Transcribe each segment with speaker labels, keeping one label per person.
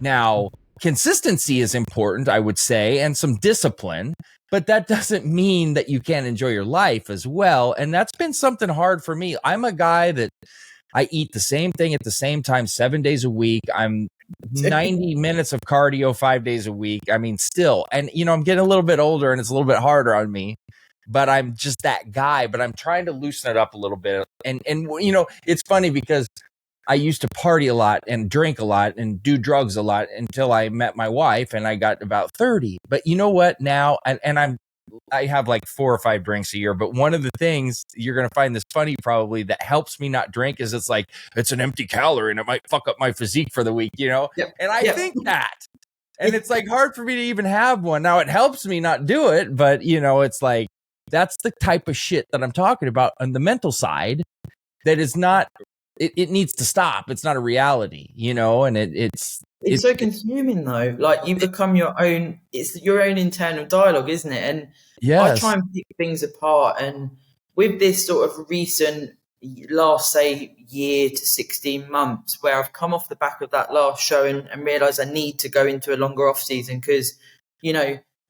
Speaker 1: Now, consistency is important, I would say, and some discipline, but that doesn't mean that you can't enjoy your life as well. And that's been something hard for me. I'm a guy that I eat the same thing at the same time 7 days a week. I'm 90 minutes of cardio 5 days a week. I mean, still, and I'm getting a little bit older and it's a little bit harder on me, but I'm just that guy, but I'm trying to loosen it up a little bit. And it's funny because I used to party a lot and drink a lot and do drugs a lot until I met my wife and I got about 30. But you know what now? And I have like 4 or 5 drinks a year. But one of the things you're going to find this funny probably that helps me not drink is it's an empty calorie and it might fuck up my physique for the week,
Speaker 2: Yep.
Speaker 1: And I think that. And it's like hard for me to even have one. Now it helps me not do it, but it's like that's the type of shit that I'm talking about on the mental side that is not. It needs to stop. It's not a reality, and it's
Speaker 2: so consuming though. Like you become your own. It's your own internal dialogue, isn't it? And
Speaker 1: yes.
Speaker 2: I try and pick things apart. And with this sort of recent last, say, year to 16 months, where I've come off the back of that last show and realised I need to go into a longer off season because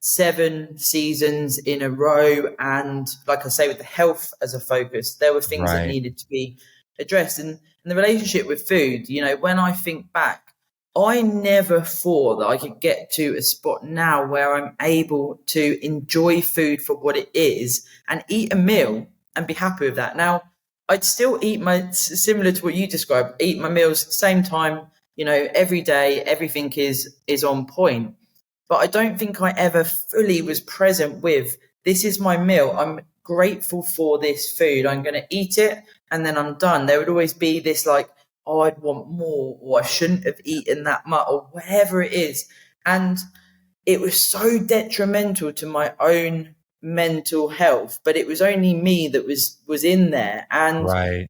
Speaker 2: 7 seasons in a row, and like I say, with the health as a focus, there were things that needed to be addressed. And the relationship with food, when I think back, I never thought that I could get to a spot now where I'm able to enjoy food for what it is and eat a meal and be happy with that. Now, I'd still eat similar to what you described, eat my meals same time, every day, everything is on point. But I don't think I ever fully was present with, this is my meal. I'm grateful for this food. I'm going to eat it and then I'm done. There would always be this like, oh, I'd want more, or I shouldn't have eaten that much, or whatever it is. And it was so detrimental to my own mental health, but it was only me that was in there. And,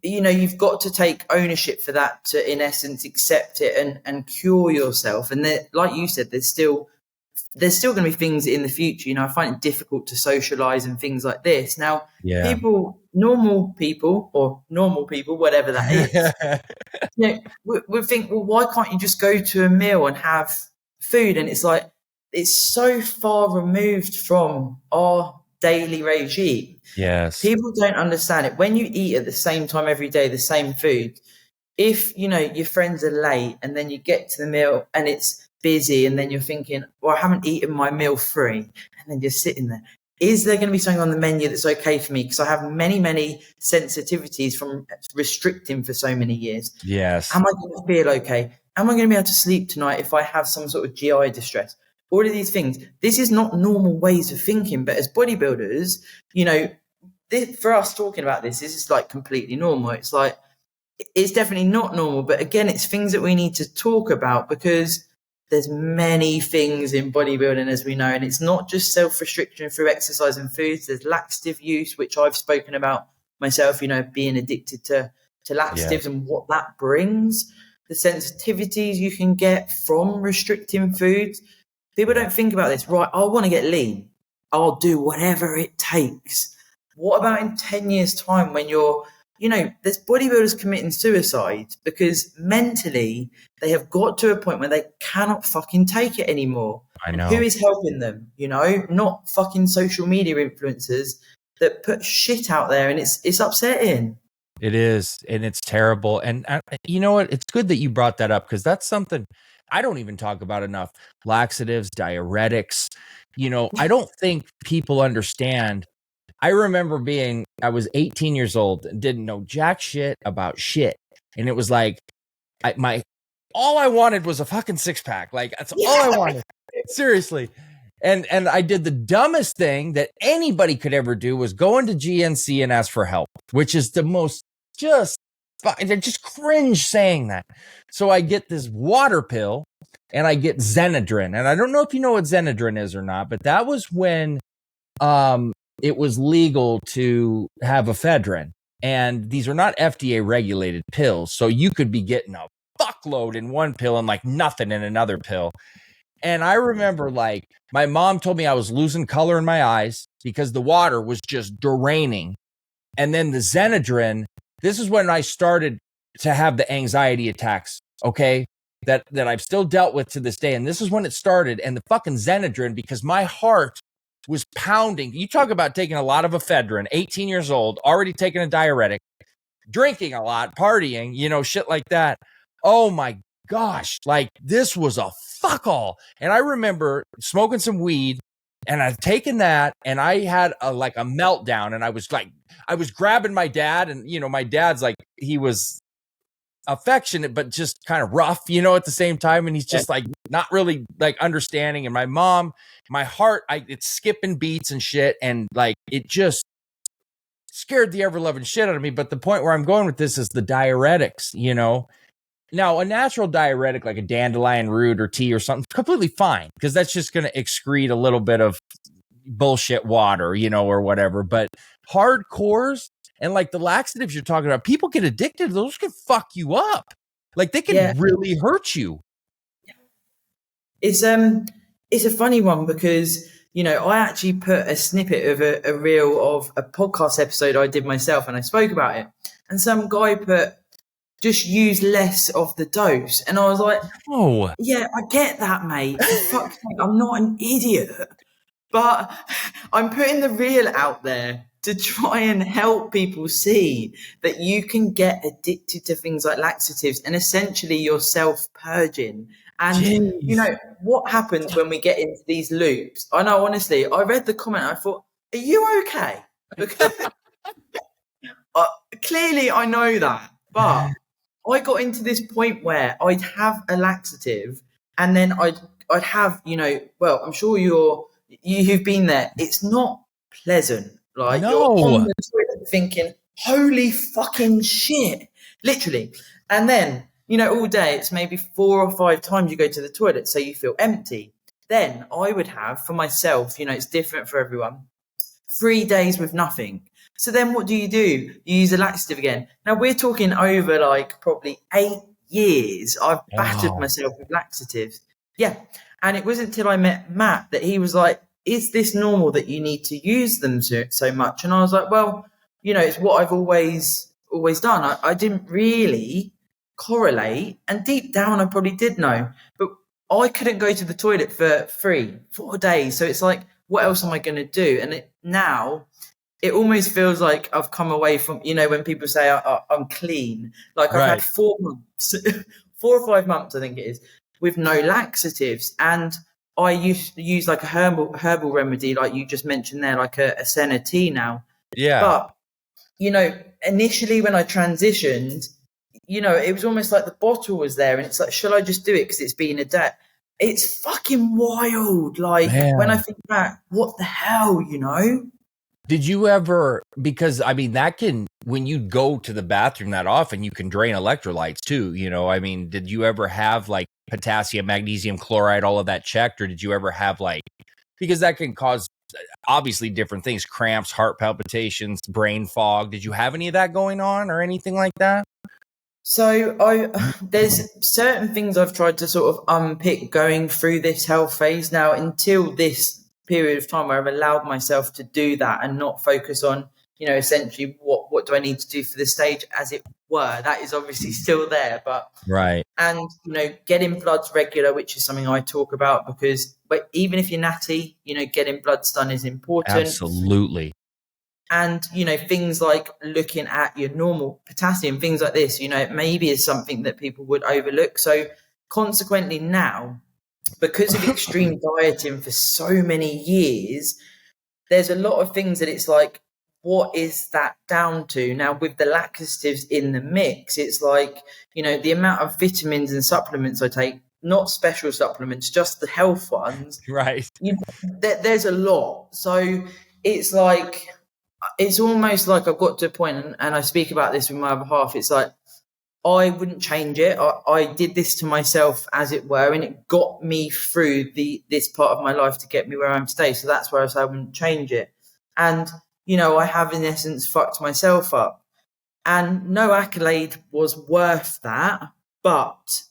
Speaker 2: you've got to take ownership for that to, in essence, accept it and cure yourself. And like you said, there's still going to be things in the future. I find it difficult to socialize and things like this. Now, normal people, whatever that is, we think, well, why can't you just go to a meal and have food? And it's like, it's so far removed from our daily regime.
Speaker 1: Yes.
Speaker 2: People don't understand it. When you eat at the same time every day, the same food, if, your friends are late and then you get to the meal and it's busy and then you're thinking, well, I haven't eaten my meal free, and then you're sitting there. Is there going to be something on the menu that's okay for me? Because I have many, many sensitivities from restricting for so many years.
Speaker 1: Yes.
Speaker 2: Am I going to feel okay? Am I going to be able to sleep tonight if I have some sort of GI distress? All of these things. This is not normal ways of thinking. But as bodybuilders, for us talking about this is like completely normal. It's like, it's definitely not normal. But again, it's things that we need to talk about because there's many things in bodybuilding, as we know, and it's not just self-restriction through exercise and foods. There's laxative use, which I've spoken about myself, being addicted to laxatives and what that brings, the sensitivities you can get from restricting foods. People don't think about this. Right, I want to get lean. I'll do whatever it takes. What about in 10 years' time when you're, there's bodybuilders committing suicide because mentally they have got to a point where they cannot fucking take it anymore.
Speaker 1: I know.
Speaker 2: And who is helping them? Not fucking social media influencers that put shit out there, and it's upsetting.
Speaker 1: It is, and it's terrible. And you know what? It's good that you brought that up because that's something I don't even talk about enough. Laxatives, diuretics. I don't think people understand. I remember I was 18 years old and didn't know jack shit about shit. And it was like, all I wanted was a fucking 6-pack. Like, that's all I wanted. Seriously. And I did the dumbest thing that anybody could ever do was go into GNC and ask for help, which is the most just cringe saying that. So I get this water pill and I get Xenadrin. And I don't know if you know what Xenadrin is or not, but that was when, it was legal to have ephedrine, and these are not FDA regulated pills. So you could be getting a fuckload in one pill and like nothing in another pill. And I remember like my mom told me I was losing color in my eyes because the water was just draining. And then the Xenadrin, this is when I started to have the anxiety attacks. Okay. that I've still dealt with to this day. And this is when it started. And the fucking Xenadrin, because my heart was pounding. You talk about taking a lot of ephedrine, 18 years old, already taking a diuretic, drinking a lot, partying, you know, shit like that. Oh my gosh. Like this was a fuck all. And I remember smoking some weed and I'd taken that and I had a meltdown. And I was grabbing my dad, and, you know, my dad's like, he was affectionate, but just kind of rough, you know, at the same time. And he's just like, not really like understanding. And my mom, my heart, it's skipping beats and shit. And like, it just scared the ever loving shit out of me. But the point where I'm going with this is the diuretics, you know. Now, a natural diuretic like a dandelion root or tea or something, completely fine, because that's just going to excrete a little bit of bullshit water, you know, or whatever. But hardcores and like the laxatives you're talking about, people get addicted. Those can fuck you up. Like they can really hurt you.
Speaker 2: It's a funny one because, you know, I actually put a snippet of a reel of a podcast episode I did myself, and I spoke about it. And some guy put, just use less of the dose. And I was like, oh, yeah, I get that, mate. For fuck's sake, I'm not an idiot. But I'm putting the reel out there to try and help people see that you can get addicted to things like laxatives and essentially you're self-purging. And, you know, what happens when we get into these loops? I know, honestly, I read the comment and I thought, are you okay? Because clearly I know that. But I got into this point where I'd have a laxative and then I'd have, you know, well, I'm sure you've been there. It's not pleasant. Like you're on the toilet thinking, holy fucking shit, literally. And then, you know, all day it's maybe 4 or 5 times you go to the toilet, so you feel empty. Then I would have for myself, you know, it's different for everyone, 3 days with nothing. So then what do? You use a laxative again. Now we're talking over like probably 8 years. I've battered myself with laxatives. Yeah. And it wasn't until I met Matt that he was like, is this normal that you need to use them so much? And I was like, well, you know, it's what I've always done. I didn't really correlate, and deep down I probably did know, but I couldn't go to the toilet for 4 days. So it's like, what else am I going to do? And now it almost feels like I've come away from, you know, when people say I'm clean, like I've had 4 months, 4 or 5 months, I think it is, with no laxatives. And I used to use like a herbal remedy, like you just mentioned there, like a senna tea now. Yeah. But, you know, initially when I transitioned, you know, it was almost like the bottle was there and it's like, shall I just do it because it's been a day? It's fucking wild. Like when I think back, what the hell, you know?
Speaker 1: Did you ever, because I mean, that can, when you go to the bathroom that often, you can drain electrolytes too, you know, I mean, did you ever have like potassium, magnesium chloride, all of that checked? Or did you ever have like, because that can cause obviously different things, cramps, heart palpitations, brain fog. Did you have any of that going on or anything like that?
Speaker 2: So there's certain things I've tried to sort of unpick going through this health phase now until this period of time where I've allowed myself to do that and not focus on, you know, essentially what do I need to do for the stage, as it were. That is obviously still there, but and, you know, getting bloods regular, which is something I talk about, because but even if you're natty, you know, getting bloods done is important.
Speaker 1: Absolutely.
Speaker 2: And, you know, things like looking at your normal potassium, things like this, you know, it maybe is something that people would overlook. So consequently now, because of extreme dieting for so many years, there's a lot of things that it's like, what is that down to? Now, with the laxatives in the mix, it's like, you know, the amount of vitamins and supplements I take, not special supplements, just the health ones.
Speaker 1: Right.
Speaker 2: You know, there's a lot. So it's like, it's almost like I've got to a point, and I speak about this with my other half, it's like, I wouldn't change it. I did this to myself, as it were, and it got me through this part of my life to get me where I am today. So that's where I say I wouldn't change it. And, you know, I have in essence fucked myself up. And no accolade was worth that. But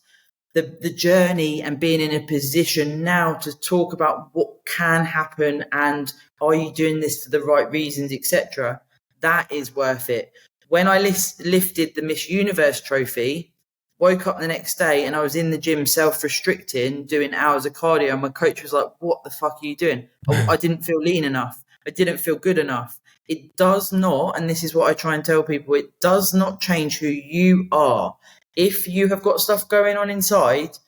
Speaker 2: the journey and being in a position now to talk about what can happen and are you doing this for the right reasons, etc., that is worth it. When I lifted the Miss Universe trophy, woke up the next day and I was in the gym self-restricting, doing hours of cardio. And my coach was like, what the fuck are you doing? I didn't feel lean enough. I didn't feel good enough. It does not, and this is what I try and tell people, it does not change who you are. If you have got stuff going on inside,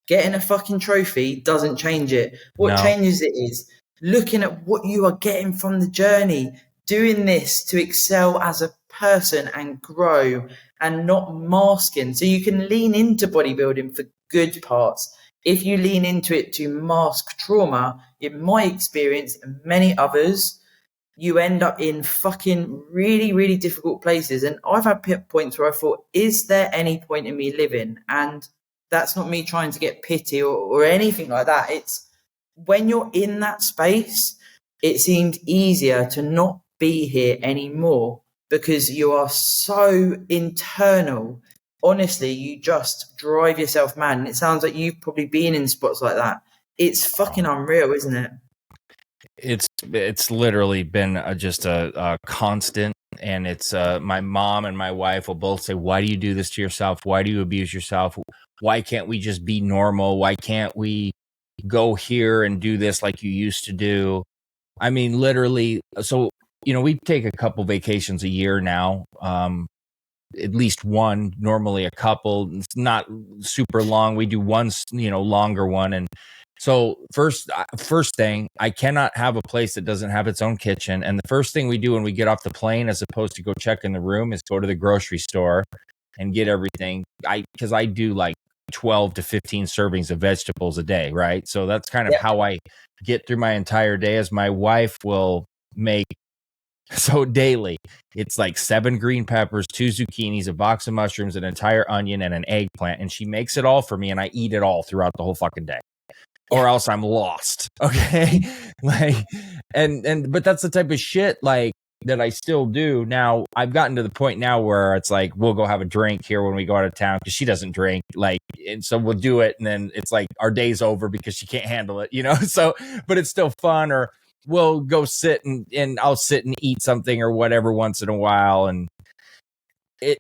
Speaker 2: getting a fucking trophy doesn't change it. What
Speaker 1: No.
Speaker 2: changes it is looking at what you are getting from the journey, doing this to excel as a person and grow, and not masking. So you can lean into bodybuilding for good parts. If you lean into it to mask trauma, in my experience and many others, you end up in fucking really, really difficult places. And I've had points where I thought, is there any point in me living? And that's not me trying to get pity or anything like that. It's when you're in that space, it seemed easier to not be here anymore because you are so internal. Honestly, you just drive yourself mad. And it sounds like you've probably been in spots like that. It's fucking unreal, isn't it?
Speaker 1: It's literally been just a constant, and it's my mom and my wife will both say, why do you do this to yourself? Why do you abuse yourself? Why can't we just be normal? Why can't we go here and do this like you used to do? I mean, literally. So, we take a couple vacations a year now, at least one, normally a couple. It's not super long. We do one, longer one. And so first thing, I cannot have a place that doesn't have its own kitchen. And the first thing we do when we get off the plane, as opposed to go check in the room, is go to the grocery store and get everything. Because I do like 12 to 15 servings of vegetables a day, right? So that's kind of how I get through my entire day, as my wife will make. So daily, it's like 7 green peppers, 2 zucchinis, a box of mushrooms, an entire onion, and an eggplant. And she makes it all for me, and I eat it all throughout the whole fucking day. Or else I'm lost. Okay. But that's the type of shit like that I still do. Now I've gotten to the point now where it's like, we'll go have a drink here when we go out of town, because she doesn't drink, and so we'll do it. And then it's like our day's over because she can't handle it, so, but it's still fun. Or we'll go sit and I'll sit and eat something or whatever once in a while. And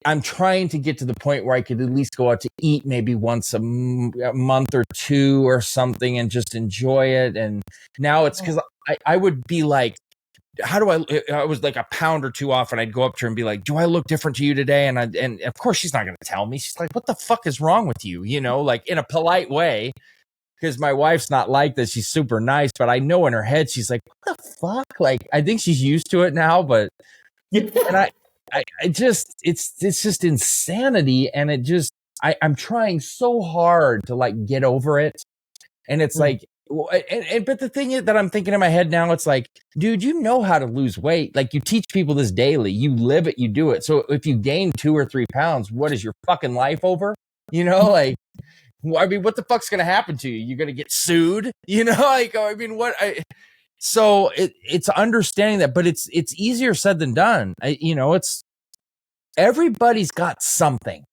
Speaker 1: I'm trying to get to the point where I could at least go out to eat maybe once a month or two or something and just enjoy it. And now it's because I would be like, how do I was like a pound or two off, and I'd go up to her and be like, do I look different to you today? And of course she's not going to tell me. She's like, what the fuck is wrong with you? Like in a polite way, because my wife's not like this. She's super nice, but I know in her head, she's like, what the fuck? Like, I think she's used to it now, but and I just, it's just insanity. And I'm trying so hard to like get over it. And it's like, but the thing is that I'm thinking in my head now, it's like, dude, you know how to lose weight. Like, you teach people this daily, you live it, you do it. So if you gain 2 or 3 pounds, what is your fucking life over? Like, I mean, what the fuck's going to happen to you? You're going to get sued, like, I mean, so it's understanding that, but it's easier said than done. It's everybody's got something.